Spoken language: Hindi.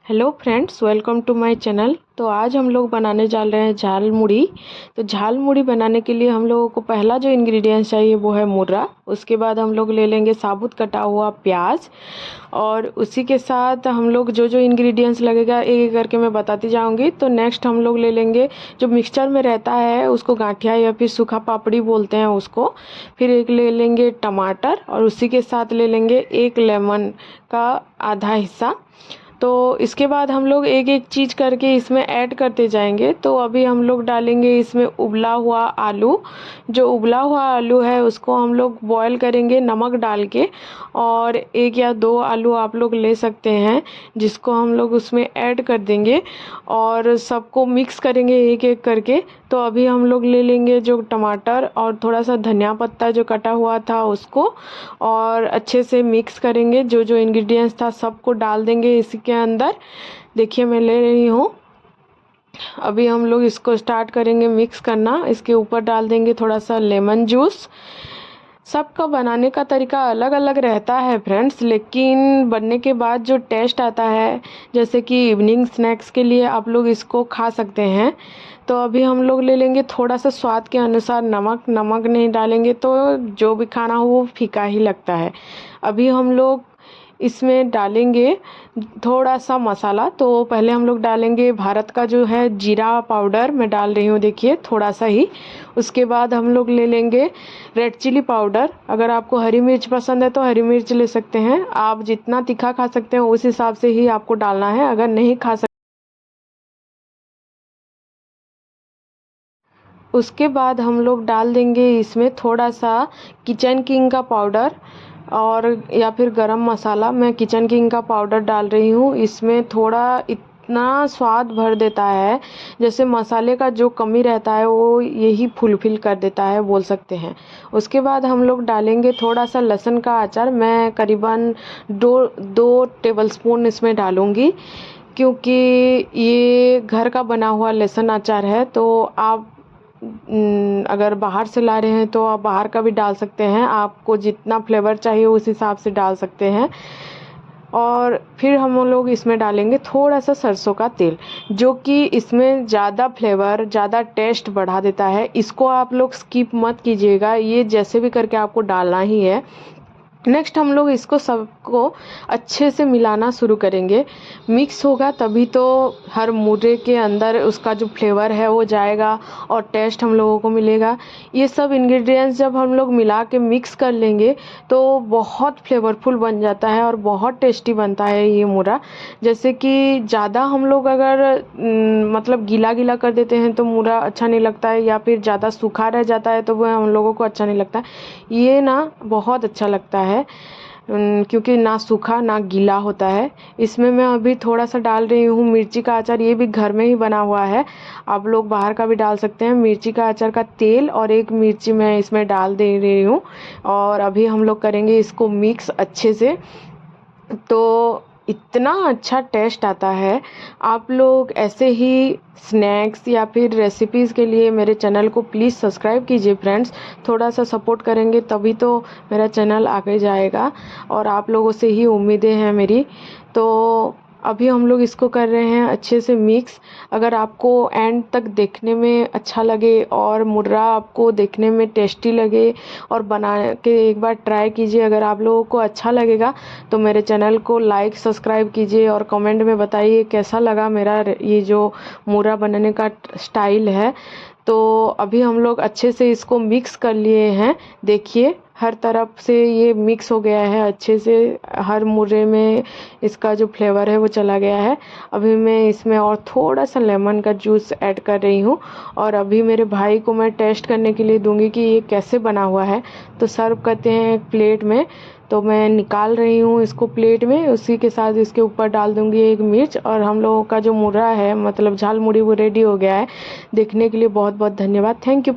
Hello friends, welcome to my channel. तो आज हम लोग बनाने जा रहे हैं झाल मुड़ी। तो झाल मुड़ी बनाने के लिए हम लोगों को पहला जो इंग्रेडिएंट्स चाहिए वो है मुर्रा। उसके बाद हम लोग ले लेंगे साबुत कटा हुआ प्याज, और उसी के साथ हम लोग जो जो इंग्रेडिएंट्स लगेगा एक एक करके मैं बताती जाऊंगी। तो नेक्स्ट हम लोग ले लेंगे जो मिक्सचर में रहता है, उसको गांठिया या फिर सूखा पापड़ी बोलते हैं उसको। फिर एक ले लेंगे टमाटर, और उसी के साथ ले लेंगे एक लेमन का आधा हिस्सा। तो इसके बाद हम लोग एक एक चीज़ करके इसमें ऐड करते जाएंगे। तो अभी हम लोग डालेंगे इसमें उबला हुआ आलू। जो उबला हुआ आलू है उसको हम लोग बॉईल करेंगे नमक डाल के, और एक या दो आलू आप लोग ले सकते हैं जिसको हम लोग उसमें ऐड कर देंगे और सबको मिक्स करेंगे एक एक करके। तो अभी हम लोग ले लेंगे जो टमाटर और थोड़ा सा धनिया पत्ता जो कटा हुआ था उसको, और अच्छे से मिक्स करेंगे। जो जो इंग्रेडिएंट्स था सबको डाल देंगे इसके अंदर। देखिए मैं ले रही हूँ। अभी हम लोग इसको स्टार्ट करेंगे मिक्स करना। इसके ऊपर डाल देंगे थोड़ा सा लेमन जूस। सबका बनाने का तरीका अलग अलग रहता है फ्रेंड्स, लेकिन बनने के बाद जो टेस्ट आता है, जैसे कि इवनिंग स्नैक्स के लिए आप लोग इसको खा सकते हैं। तो अभी हम लोग ले लेंगे थोड़ा सा स्वाद के अनुसार नमक। नमक नहीं डालेंगे तो जो भी खाना हो वो फीका ही लगता है। अभी हम लोग इसमें डालेंगे थोड़ा सा मसाला। तो पहले हम लोग डालेंगे भारत का जो है जीरा पाउडर, मैं डाल रही हूँ देखिए थोड़ा सा ही। उसके बाद हम लोग ले लेंगे रेड चिली पाउडर। अगर आपको हरी मिर्च पसंद है तो हरी मिर्च ले सकते हैं। आप जितना तीखा खा सकते हैं उस हिसाब से ही आपको डालना है। अगर नहीं खा सकते, उसके बाद हम लोग डाल देंगे इसमें थोड़ा सा किचन किंग का पाउडर, और या फिर गरम मसाला। मैं किचन किंग का पाउडर डाल रही हूँ। इसमें थोड़ा इतना स्वाद भर देता है, जैसे मसाले का जो कमी रहता है वो यही फुलफिल कर देता है बोल सकते हैं। उसके बाद हम लोग डालेंगे थोड़ा सा लहसुन का अचार। मैं करीबन दो टेबलस्पून इसमें डालूँगी, क्योंकि ये घर का बना हुआ लहसुन अचार है। तो आप अगर बाहर से ला रहे हैं तो आप बाहर का भी डाल सकते हैं। आपको जितना फ्लेवर चाहिए उस हिसाब से डाल सकते हैं। और फिर हम लोग इसमें डालेंगे थोड़ा सा सरसों का तेल, जो कि इसमें ज़्यादा फ्लेवर, ज़्यादा टेस्ट बढ़ा देता है। इसको आप लोग स्किप मत कीजिएगा, ये जैसे भी करके आपको डालना ही है। नेक्स्ट हम लोग इसको सबको अच्छे से मिलाना शुरू करेंगे। मिक्स होगा तभी तो हर मुर्रे के अंदर उसका जो फ्लेवर है वो जाएगा और टेस्ट हम लोगों को मिलेगा। ये सब इंग्रेडिएंट्स जब हम लोग मिला के मिक्स कर लेंगे तो बहुत फ्लेवरफुल बन जाता है और बहुत टेस्टी बनता है ये मुर्रा। जैसे कि ज़्यादा हम लोग अगर मतलब गीला गीला कर देते हैं तो मुर्रा अच्छा नहीं लगता है, या फिर ज़्यादा सूखा रह जाता है तो वो हम लोगों को अच्छा नहीं लगता। ये ना बहुत अच्छा लगता है, क्योंकि ना सूखा ना गीला होता है। इसमें मैं अभी थोड़ा सा डाल रही हूँ मिर्ची का अचार। ये भी घर में ही बना हुआ है, आप लोग बाहर का भी डाल सकते हैं। मिर्ची का अचार का तेल और एक मिर्ची मैं इसमें डाल दे रही हूँ, और अभी हम लोग करेंगे इसको मिक्स अच्छे से। तो इतना अच्छा टेस्ट आता है। आप लोग ऐसे ही स्नैक्स या फिर रेसिपीज़ के लिए मेरे चैनल को प्लीज़ सब्सक्राइब कीजिए फ्रेंड्स। थोड़ा सा सपोर्ट करेंगे तभी तो मेरा चैनल आगे जाएगा, और आप लोगों से ही उम्मीदें हैं मेरी। तो अभी हम लोग इसको कर रहे हैं अच्छे से मिक्स। अगर आपको एंड तक देखने में अच्छा लगे और मुर्रा आपको देखने में टेस्टी लगे, और बना के एक बार ट्राई कीजिए। अगर आप लोगों को अच्छा लगेगा तो मेरे चैनल को लाइक सब्सक्राइब कीजिए, और कमेंट में बताइए कैसा लगा मेरा ये जो मुर्रा बनाने का स्टाइल है। तो अभी हम लोग अच्छे से इसको मिक्स कर लिए हैं। देखिए हर तरफ से ये मिक्स हो गया है अच्छे से, हर मुर्रे में इसका जो फ्लेवर है वो चला गया है। अभी मैं इसमें और थोड़ा सा लेमन का जूस ऐड कर रही हूँ, और अभी मेरे भाई को मैं टेस्ट करने के लिए दूंगी कि ये कैसे बना हुआ है। तो सर्व करते हैं एक प्लेट में। तो मैं निकाल रही हूँ इसको प्लेट में, उसी के साथ इसके ऊपर डाल दूंगी एक मिर्च। और हम लोगों का जो मुर्रा है मतलब झाल मुड़ी वो रेडी हो गया है। देखने के लिए बहुत बहुत धन्यवाद। Thank you.